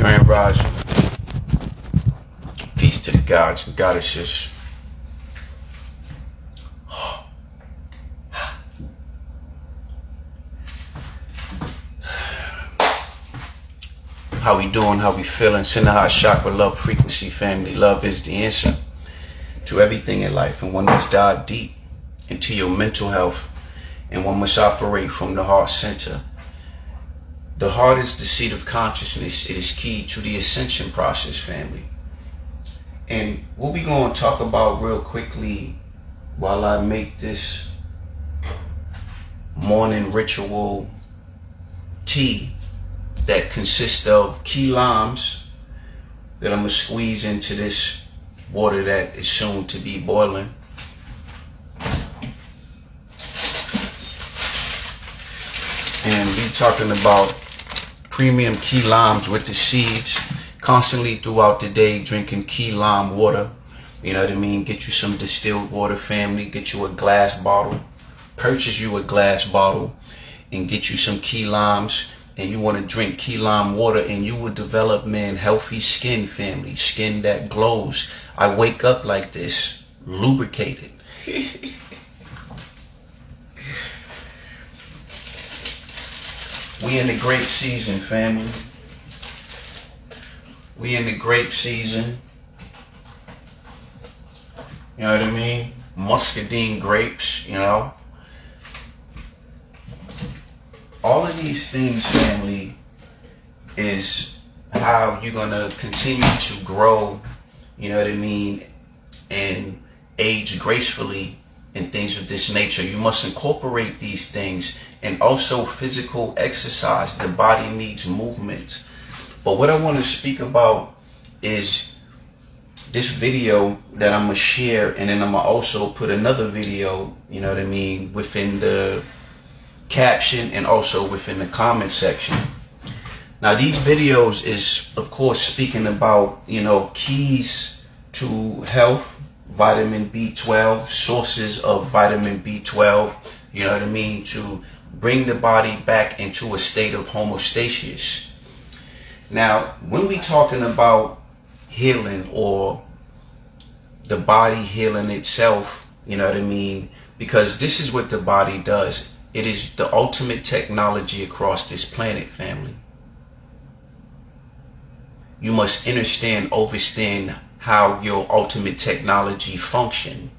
Grand Rising. Peace to the gods and goddesses. How we doing? How we feeling? Send a hot chakra, love frequency, family. Love is the answer to everything in life, and one must dive deep into your mental health, and one must operate from the heart center. The heart is the seat of consciousness. It is key to the ascension process, family. And what we're going to talk about real quickly while I make this morning ritual tea that consists of key limes that I'm going to squeeze into this water that is soon to be boiling. And we're talking about premium key limes with the seeds. Constantly throughout the day drinking key lime water. You know what I mean? Get you some distilled water, family. Get you a glass bottle. Purchase you a glass bottle and get you some key limes. And you want to drink key lime water, and you will develop, man, healthy skin, family. Skin that glows. I wake up like this, lubricated. We in the grape season, family. We in the grape season. You know what I mean? Muscadine grapes, you know. All of these things, family, is how you're going to continue to grow, you know what I mean, and age gracefully and things of this nature. You must incorporate these things, and also physical exercise. The body needs movement. But what I want to speak about is this video that I'm going to share, and then I'm going to also put another video, you know what I mean, within the caption and also within the comment section. Now these videos is, of course, speaking about, you know, keys to health, vitamin B12, sources of vitamin B12, you know what I mean, to bring the body back into a state of homeostasis. Now, when we talking about healing or the body healing itself, you know what I mean, because this is what the body does. It is the ultimate technology across this planet, family. You must understand, understand how your ultimate technology function.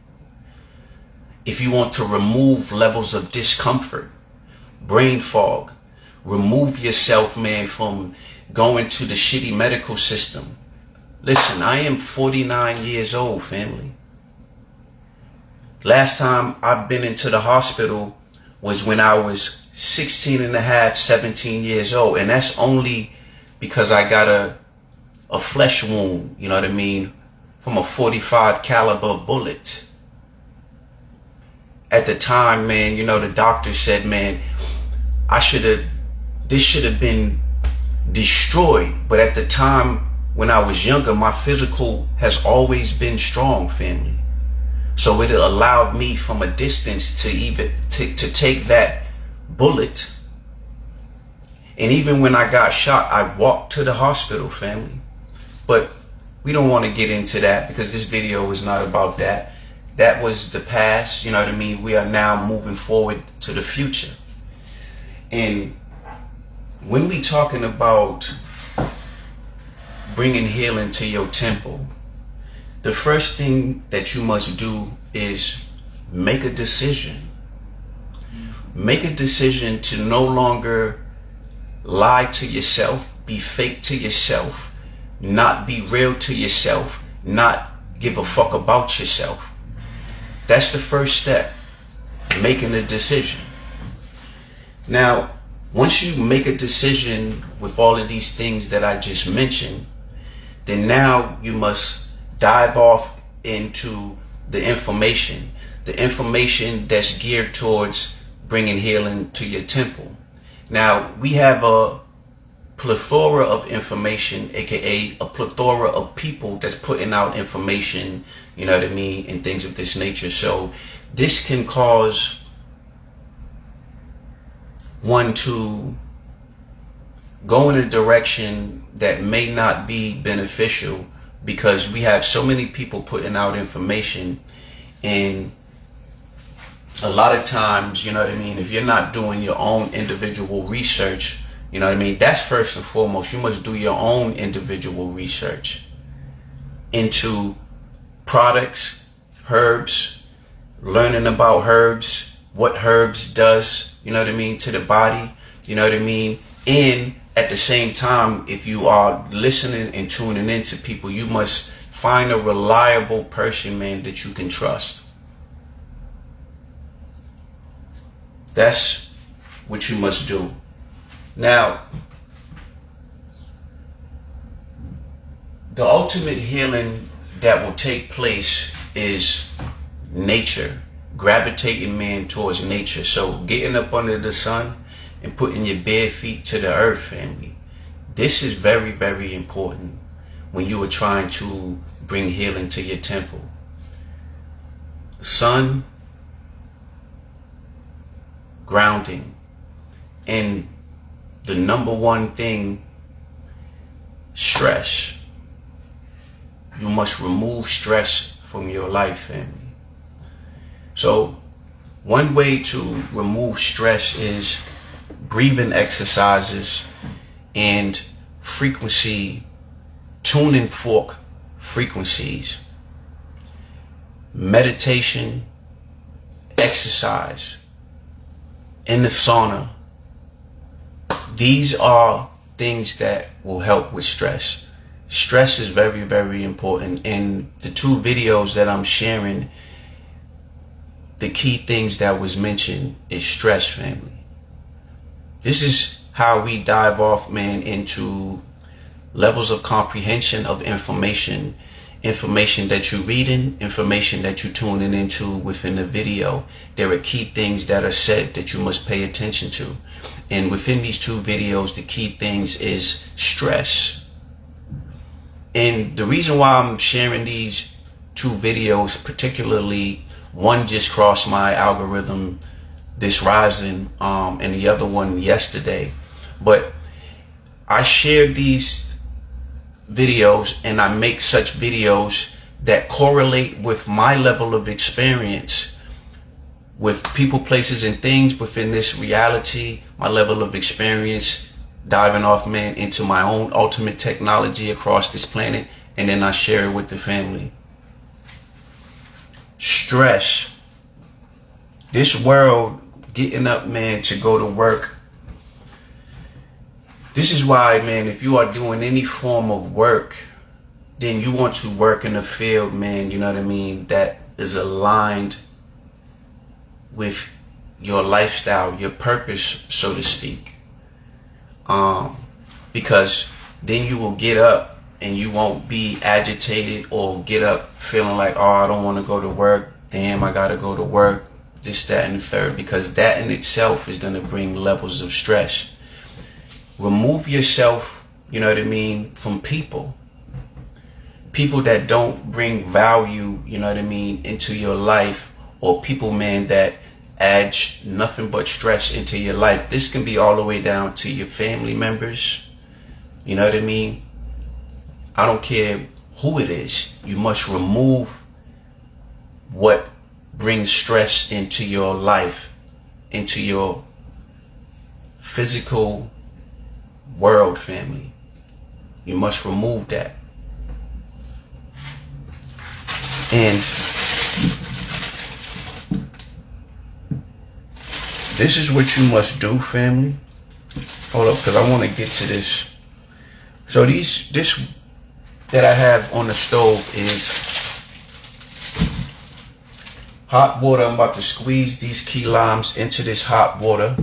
If you want to remove levels of discomfort, brain fog, remove yourself, man, from going to the shitty medical system. Listen, I am 49 years old, family. Last time I've been into the hospital was when I was 16 and a half, 17 years old. And that's only because I got a flesh wound, you know what I mean, from a 45 caliber bullet. At the time, man, you know, the doctor said, man, this should have been destroyed. But at the time when I was younger, my physical has always been strong, family. So it allowed me from a distance to even to take that bullet. And even when I got shot, I walked to the hospital, family. But we don't want to get into that because this video is not about that. That was the past, you know what I mean? We are now moving forward to the future. And when we talking about bringing healing to your temple, the first thing that you must do is make a decision. Make a decision to no longer lie to yourself, be fake to yourself, not be real to yourself, not give a fuck about yourself. That's the first step, making a decision. Now, once you make a decision with all of these things that I just mentioned, then now you must dive off into the information that's geared towards bringing healing to your temple. Now, we have a plethora of information, aka a plethora of people that's putting out information, you know what I mean, and things of this nature. So this can cause one to go in a direction that may not be beneficial, because we have so many people putting out information, and a lot of times, you know what I mean, if you're not doing your own individual research, you know what I mean, that's first and foremost. You must do your own individual research into products, herbs, learning about herbs, what herbs does, you know what I mean, to the body, you know what I mean. And at the same time, if you are listening and tuning into people, you must find a reliable person, man, that you can trust. That's what you must do. Now, the ultimate healing that will take place is nature, gravitating man towards nature. So getting up under the sun and putting your bare feet to the earth, family. This is very, very important when you are trying to bring healing to your temple. Sun, grounding, and the number one thing, stress. You must remove stress from your life, family. So one way to remove stress is breathing exercises and frequency, tuning fork frequencies, meditation, exercise, in the sauna. These are things that will help with stress. Stress is very, very important. In the 2 videos that I'm sharing, the key things that was mentioned is stress, family. This is how we dive off, man, into levels of comprehension of information. Information that you're reading, information that you're tuning into within the video. There are key things that are said that you must pay attention to. And within these 2 videos, the key things is stress. And the reason why I'm sharing these 2 videos, particularly one just crossed my algorithm this rising, and the other one yesterday. But I share these videos, and I make such videos that correlate with my level of experience with people, places, and things within this reality, my level of experience diving off, man, into my own ultimate technology across this planet, and then I share it with the family. Stress. This world, getting up, man, to go to work. This is why, man, if you are doing any form of work, then you want to work in a field, man, you know what I mean, that is aligned with your lifestyle, your purpose, so to speak. Because then you will get up and you won't be agitated or get up feeling like, oh, I don't want to go to work. Damn, I got to go to work. This, that, and the third. Because that in itself is going to bring levels of stress. Remove yourself, you know what I mean, from people. People that don't bring value, you know what I mean, into your life, or people, man, that add nothing but stress into your life. This can be all the way down to your family members, you know what I mean. I don't care who it is. You must remove what brings stress into your life, into your physical world, family. You must remove that. And this is what you must do, family. Hold up, because I want to get to this. So this that I have on the stove is hot water. I'm about to squeeze these key limes into this hot water.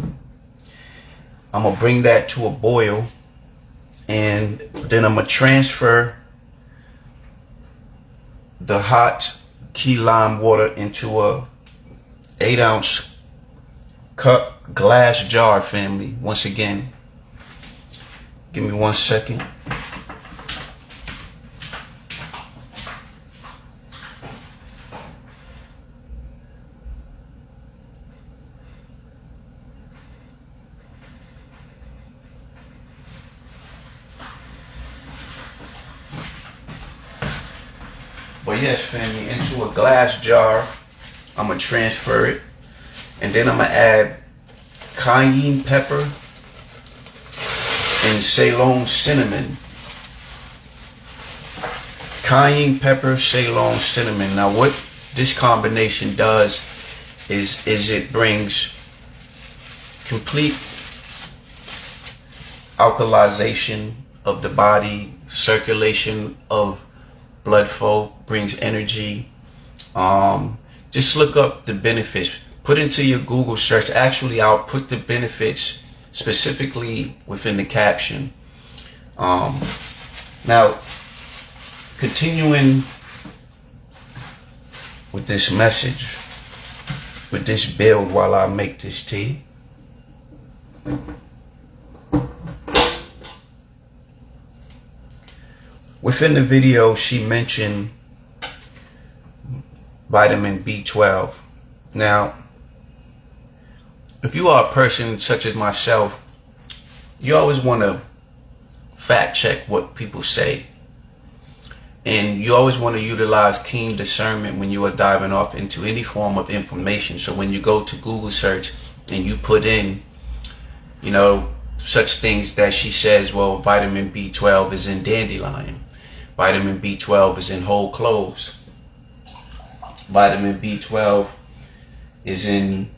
I'm going to bring that to a boil, and then I'm going to transfer the hot key lime water into a 8-ounce cup glass jar, family. Once again, give me 1 second. yes, family, into a glass jar. I'm going to transfer it. And then I'm going to add cayenne pepper and Ceylon cinnamon. Cayenne pepper, Ceylon cinnamon. Now what this combination does is it brings complete alkalization of the body, circulation of blood flow, brings energy. Just look up the benefits. Put into your Google search. Actually, I'll put the benefits specifically within the caption. Now, continuing with this message, with this build while I make this tea. Within the video, she mentioned vitamin B12. Now, if you are a person such as myself, you always want to fact check what people say. And you always want to utilize keen discernment when you are diving off into any form of information. So when you go to Google search and you put in, you know, such things that she says, well, vitamin B12 is in dandelion. Vitamin B12 is in whole cloves. Vitamin B12 is in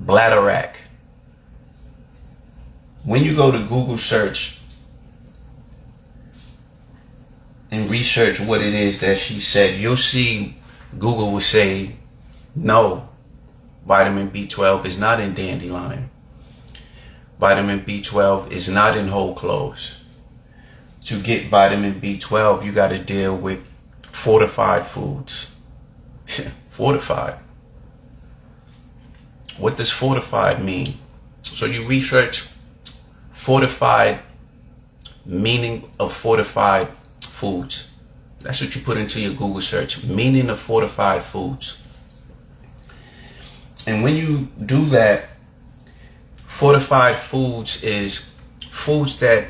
bladderwrack. When you go to Google search and research what it is that she said, you'll see Google will say, no, vitamin B12 is not in dandelion. Vitamin B12 is not in whole cloves. To get vitamin B12, you got to deal with fortified foods. Fortified. What does fortified mean? So you research fortified, meaning of fortified foods. That's what you put into your Google search, meaning of fortified foods. And when you do that, fortified foods is foods that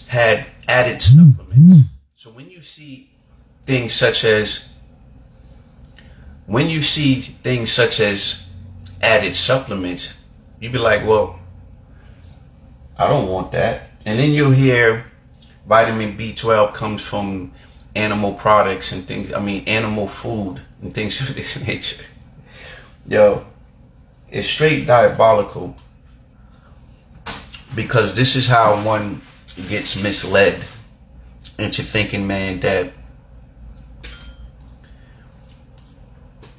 had added supplements. So when you see things such as added supplements, you be like, well, I don't want that. And then you'll hear vitamin B12 comes from animal products and things, animal food and things of this nature. Yo, it's straight diabolical, because this is how one gets misled into thinking, man, that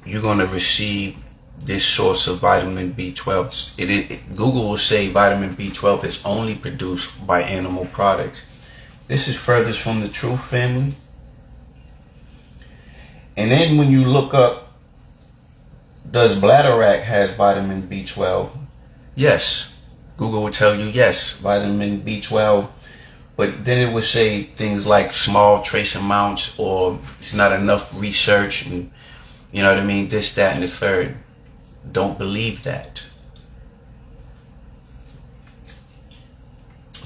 you're going to receive this source of vitamin B12. Google will say vitamin B12 is only produced by animal products. This is furthest from the truth, family. And then when you look up, does bladderwrack have vitamin B12? Yes. Google will tell you yes, vitamin B12. But then it would say things like small trace amounts, or it's not enough research, and you know what I mean, this, that, and the third. Don't believe that.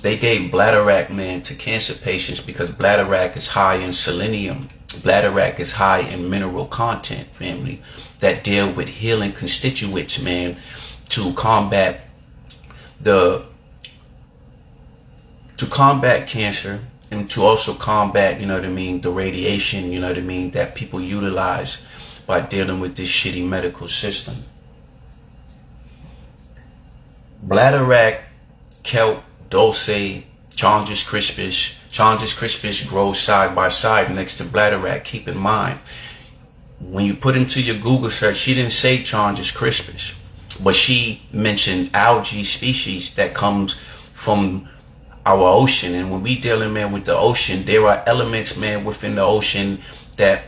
They gave bladderwrack, man, to cancer patients because bladderwrack is high in selenium. Bladderwrack is high in mineral content, family, that deal with healing constituents, man, to combat cancer, and to also combat, you know what I mean, the radiation, you know what I mean, that people utilize by dealing with this shitty medical system. Bladderwrack, kelp, dulce, Chondrus crispus. Chondrus crispus grows side by side next to bladderwrack. Keep in mind, when you put into your Google search, she didn't say Chondrus crispus, but she mentioned algae species that comes from our ocean. And when we dealing, man, with the ocean, there are elements, man, within the ocean that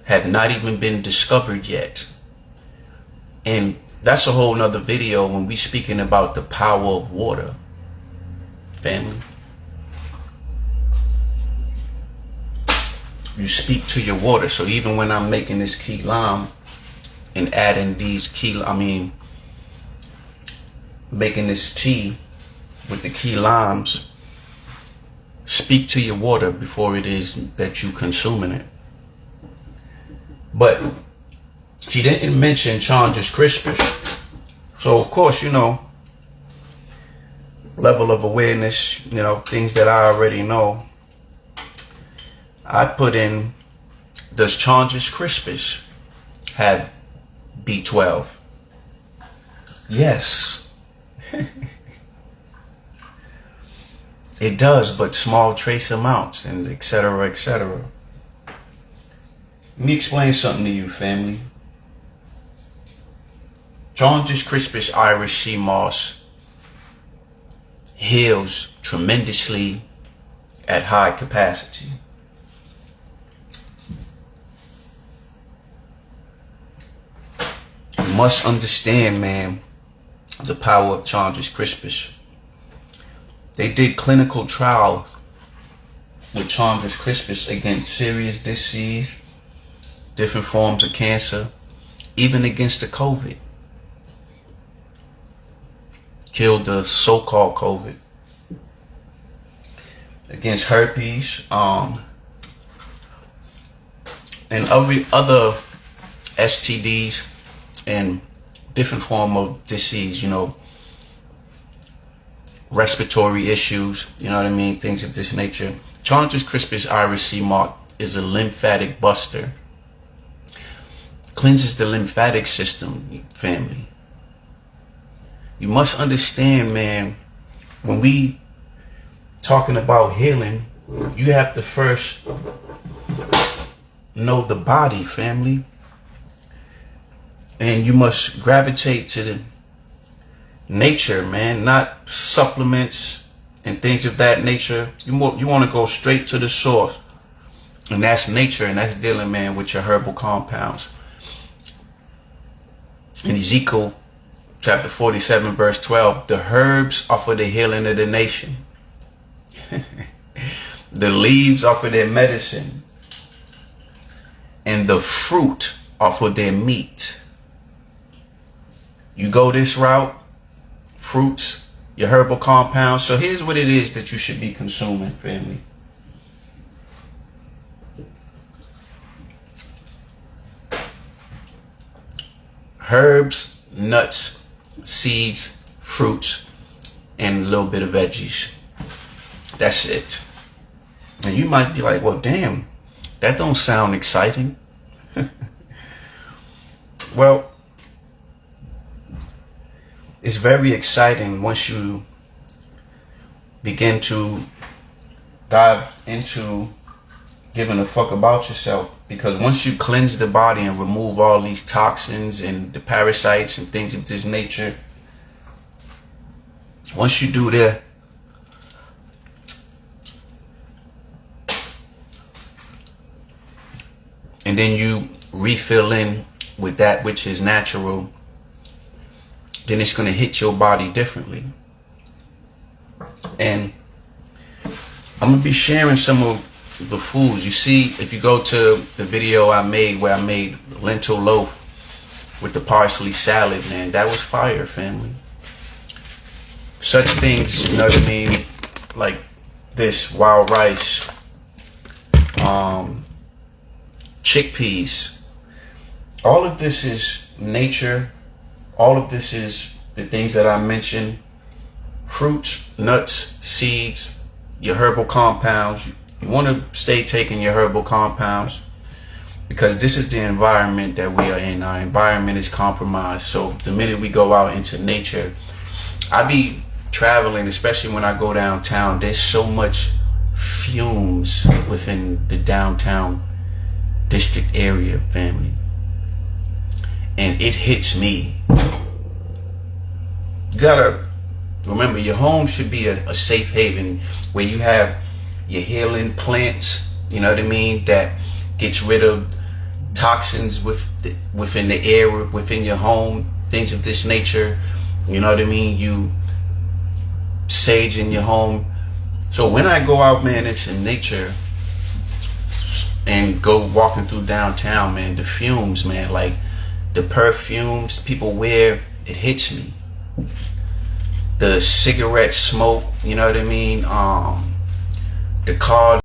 have not even been discovered yet. And that's a whole nother video when we speaking about the power of water, family. You speak to your water. So even when I'm making this key lime and adding these making this tea with the key limes, speak to your water before it is that you consuming it. But she didn't mention Chandra's crispus. So of course, you know, level of awareness, you know, things that I already know. I put in, does Chandra's crispus have B12? Yes. It does, but small trace amounts, and etc., etc. Let me explain something to you, family. Chandra's crispus Irish sea moss heals tremendously at high capacity. You must understand, man, the power of Chandra's crispus. They did clinical trials with Chandra's crispus against serious disease, different forms of cancer, even against the COVID. Killed the so-called COVID. Against herpes, and every other STDs and different form of disease, you know, respiratory issues, you know what I mean, things of this nature. Chandra's crispus Irish sea moss is a lymphatic buster. Cleanses the lymphatic system, family. You must understand, man, when we talking about healing, you have to first know the body, family. And you must gravitate to the nature, man, not supplements and things of that nature. You want to go straight to the source. And that's nature, and that's dealing, man, with your herbal compounds. In Ezekiel chapter 47, verse 12, the herbs are for the healing of the nation. The leaves are for their medicine. And the fruit are for their meat. You go this route, fruits, your herbal compounds. So here's what it is that you should be consuming, family. Herbs, nuts, seeds, fruits, and a little bit of veggies. That's it. And you might be like, well, damn, that don't sound exciting. Well, it's very exciting once you begin to dive into giving a fuck about yourself. Because once you cleanse the body and remove all these toxins and the parasites and things of this nature, once you do that, and then you refill in with that which is natural, then it's going to hit your body differently. And I'm going to be sharing some of the foods. You see, if you go to the video I made where I made lentil loaf with the parsley salad, man, that was fire, family. Such things, you know what I mean, like this wild rice, chickpeas, all of this is nature. All of this is the things that I mentioned. Fruits, nuts, seeds, your herbal compounds. You want to stay taking your herbal compounds because this is the environment that we are in. Our environment is compromised. So the minute we go out into nature, I be traveling, especially when I go downtown, there's so much fumes within the downtown district area, family. And it hits me. You gotta remember, your home should be a safe haven where you have your healing plants, you know what I mean, that gets rid of toxins within the air, within your home, things of this nature, you know what I mean, you sage in your home. So when I go out, man, into nature and go walking through downtown, man, the fumes, man, like the perfumes people wear, it hits me. The cigarette smoke, you know what I mean, the car